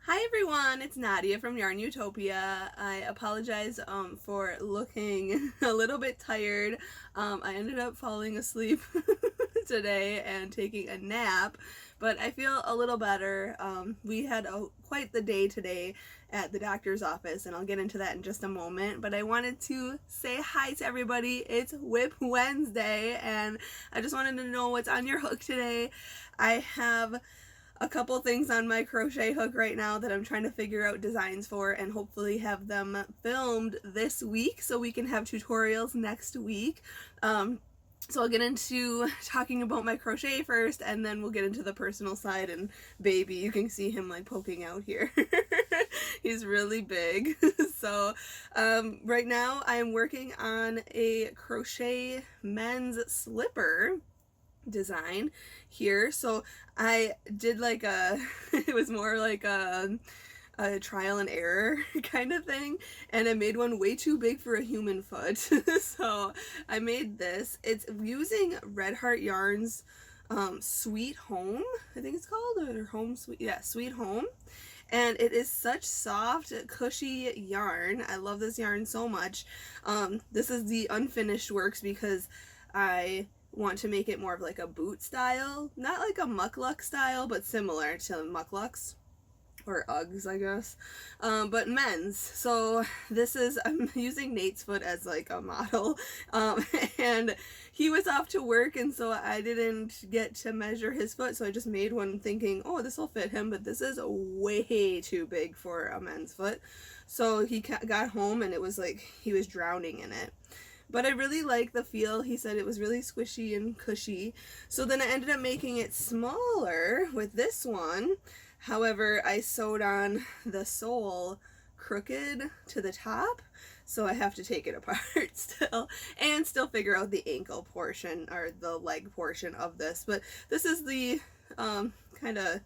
Hi everyone, it's Nadia from YARNutopia. I apologize for looking a little bit tired. I ended up falling asleep today and taking a nap, but I feel a little better. We had quite the day today at the doctor's office, and I'll get into that in just a moment, but I wanted to say hi to everybody. It's WIP Wednesday, and I just wanted to know what's on your hook today. I have a couple things on my crochet hook right now that I'm trying to figure out designs for and hopefully have them filmed this week so we can have tutorials next week. So I'll get into talking about my crochet first, and then we'll get into the personal side. And baby, you can see him like poking out here. He's really big. So right now I am working on a crochet men's slipper design here. So I did like it was more like a trial and error kind of thing, and I made one way too big for a human foot. So I made this. It's using Red Heart Yarns Sweet Home, I think it's called, or Home Sweet, yeah, Sweet Home. And it is such soft, cushy yarn. I love this yarn so much. This is the unfinished works because I want to make it more of like a boot style, not like a muckluck style, but similar to mucklucks or Uggs, I guess, but men's. So this is, I'm using Nate's foot as like a model, and he was off to work, and so I didn't get to measure his foot, so I just made one thinking, oh, this will fit him, but this is way too big for a men's foot. So he got home and it was like he was drowning in it. But I really like the feel. He said it was really squishy and cushy. So then I ended up making it smaller with this one. However, I sewed on the sole crooked to the top, so I have to take it apart still, and still figure out the ankle portion or the leg portion of this. But this is the kind of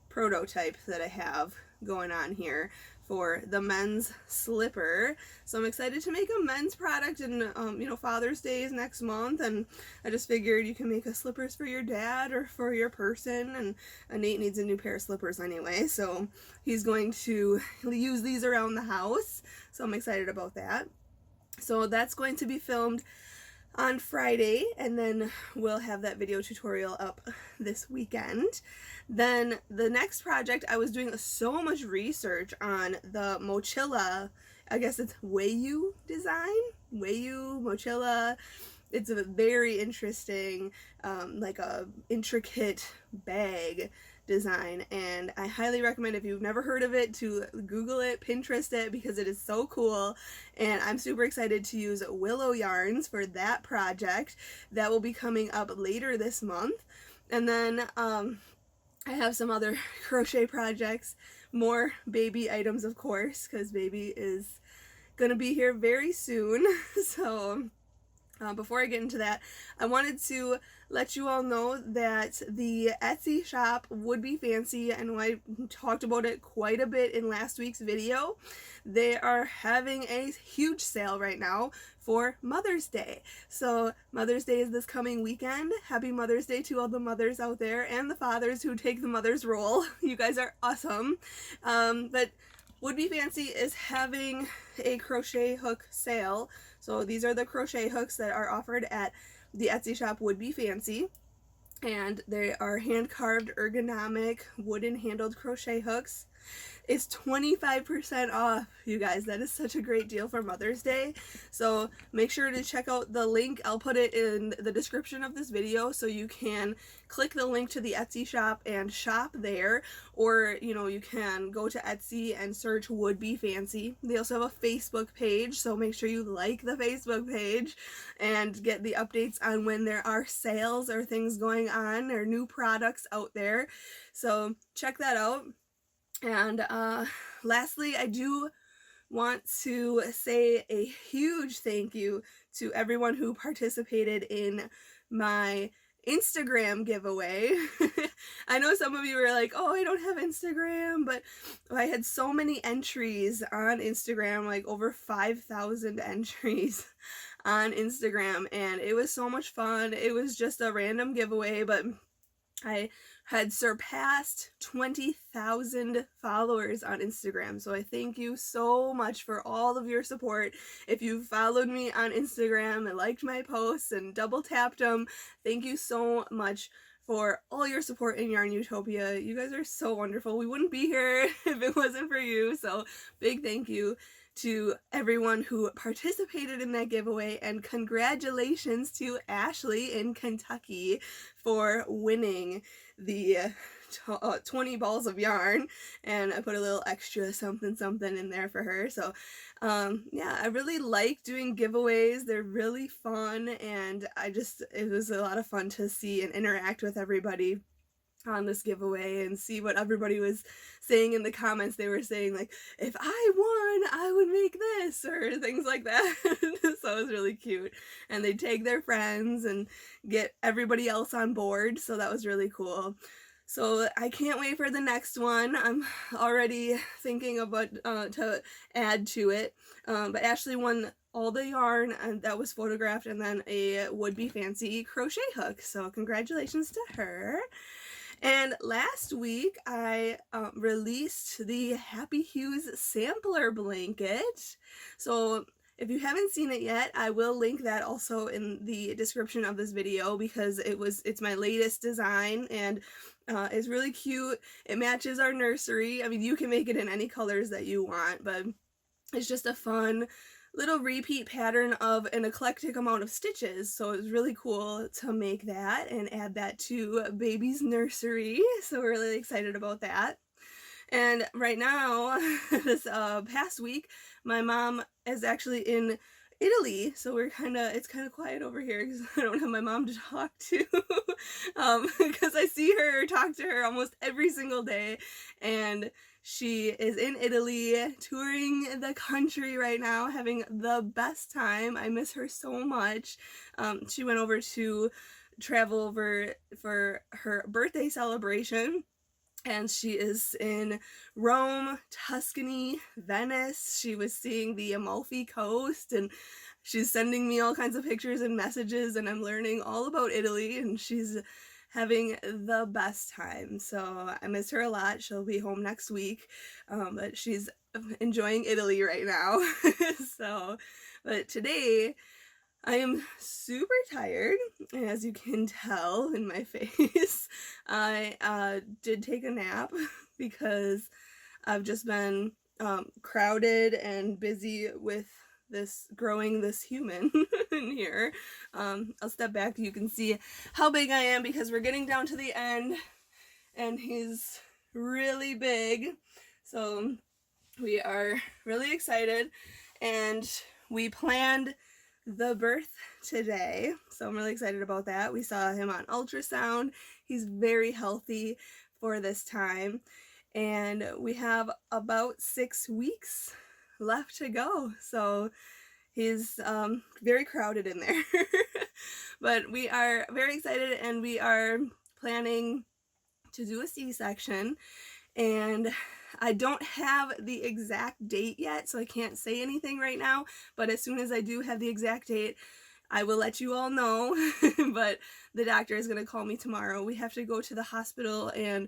prototype that I have going on here for the men's slipper. So I'm excited to make a men's product, and you know, Father's Day is next month, and I just figured you can make a slippers for your dad or for your person, and Nate needs a new pair of slippers anyway, so he's going to use these around the house, so I'm excited about that. So that's going to be filmed on Friday, and then we'll have that video tutorial up this weekend. Then the next project, I was doing so much research on the Mochila, I guess it's Wayuu design, Wayuu Mochila. It's a very interesting, like a intricate bag design, and I highly recommend, if you've never heard of it, to Google it, Pinterest it, because it is so cool. And I'm super excited to use willow yarns for that project. That will be coming up later this month. And then I have some other crochet projects, more baby items, of course, because baby is gonna be here very soon. So before I get into that, I wanted to let you all know that the Etsy shop Would Be Fancy, and I talked about it quite a bit in last week's video, they are having a huge sale right now for Mother's Day. So Mother's Day is this coming weekend. Happy Mother's Day to all the mothers out there and the fathers who take the mother's role. You guys are awesome. But Would Be Fancy is having a crochet hook sale. So these are the crochet hooks that are offered at the Etsy shop Would Be Fancy. And they are hand-carved, ergonomic, wooden handled crochet hooks. It's 25% off, you guys. That is such a great deal for Mother's Day. So make sure to check out the link. I'll put it in the description of this video, so you can click the link to the Etsy shop and shop there. Or, you know, you can go to Etsy and search Would Be Fancy. They also have a Facebook page, so make sure you like the Facebook page and get the updates on when there are sales or things going on or new products out there. So check that out. And lastly, I do want to say a huge thank you to everyone who participated in my Instagram giveaway. I know some of you were like, oh, I don't have Instagram, but I had so many entries on Instagram, like over 5,000 entries on Instagram, and it was so much fun. It was just a random giveaway, but I had surpassed 20,000 followers on Instagram. So I thank you so much for all of your support. If you followed me on Instagram and liked my posts and double tapped them, thank you so much for all your support in YARNutopia. You guys are so wonderful. We wouldn't be here if it wasn't for you. So big thank you to everyone who participated in that giveaway, and congratulations to Ashley in Kentucky for winning the 20 balls of yarn, and I put a little extra something in there for her. So yeah, I really like doing giveaways. They're really fun, and it was a lot of fun to see and interact with everybody on this giveaway and see what everybody was saying in the comments. They were saying like, if I won, I would make this, or things like that. So it was really cute, and they tag their friends and get everybody else on board, so that was really cool. So I can't wait for the next one. I'm already thinking of what to add to it, but Ashley won all the yarn and that was photographed, and then a would-be fancy crochet hook, so congratulations to her. And last week I released the Happy Hues sampler blanket. So if you haven't seen it yet, I will link that also in the description of this video, because it's my latest design, and it's really cute. It matches our nursery. I mean, you can make it in any colors that you want, but it's just a fun little repeat pattern of an eclectic amount of stitches, so it was really cool to make that and add that to baby's nursery, so we're really excited about that. And right now, this past week, my mom is actually in Italy, so it's kind of quiet over here because I don't have my mom to talk to, because I see her or talk to her almost every single day, and she is in Italy touring the country right now, having the best time. I miss her so much. She went over to travel over for her birthday celebration, and she is in Rome, Tuscany, Venice. She was seeing the Amalfi Coast, and she's sending me all kinds of pictures and messages, and I'm learning all about Italy, and she's having the best time. So I miss her a lot. She'll be home next week, but she's enjoying Italy right now. But today I am super tired, as you can tell in my face. I did take a nap because I've just been crowded and busy with growing this human in here. I'll step back so you can see how big I am, because we're getting down to the end and he's really big. So we are really excited, and we planned the birth today, so I'm really excited about that. We saw him on ultrasound. He's very healthy for this time, and we have about 6 weeks left to go, so he's very crowded in there. But we are very excited, and we are planning to do a C-section, and I don't have the exact date yet, so I can't say anything right now, but as soon as I do have the exact date, I will let you all know. But the doctor is going to call me tomorrow. We have to go to the hospital and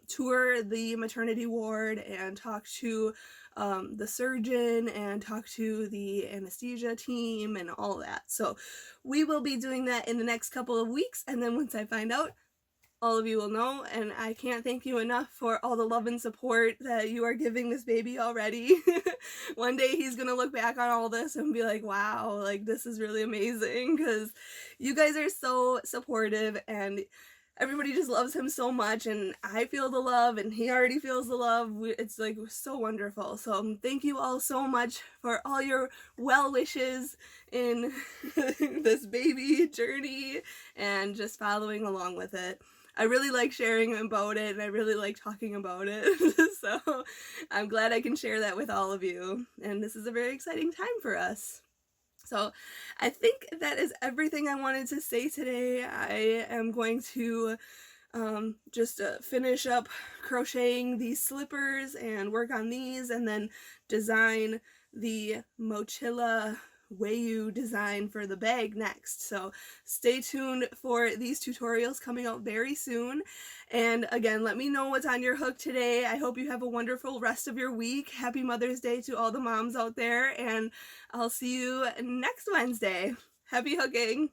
tour the maternity ward and talk to the surgeon and talk to the anesthesia team and all that. So we will be doing that in the next couple of weeks, and then once I find out, all of you will know. And I can't thank you enough for all the love and support that you are giving this baby already. One day he's gonna look back on all this and be like, wow, like this is really amazing, because you guys are so supportive and everybody just loves him so much, and I feel the love and he already feels the love. It's like so wonderful. So thank you all so much for all your well wishes in this baby journey and just following along with it. I really like sharing about it, and I really like talking about it. So I'm glad I can share that with all of you, and this is a very exciting time for us. So I think that is everything I wanted to say today. I am going to just finish up crocheting these slippers and work on these, and then design the Mochila Wayuu design for the bag next. So stay tuned for these tutorials coming out very soon. And again, let me know what's on your hook today. I hope you have a wonderful rest of your week. Happy Mother's Day to all the moms out there, and I'll see you next Wednesday. Happy hooking!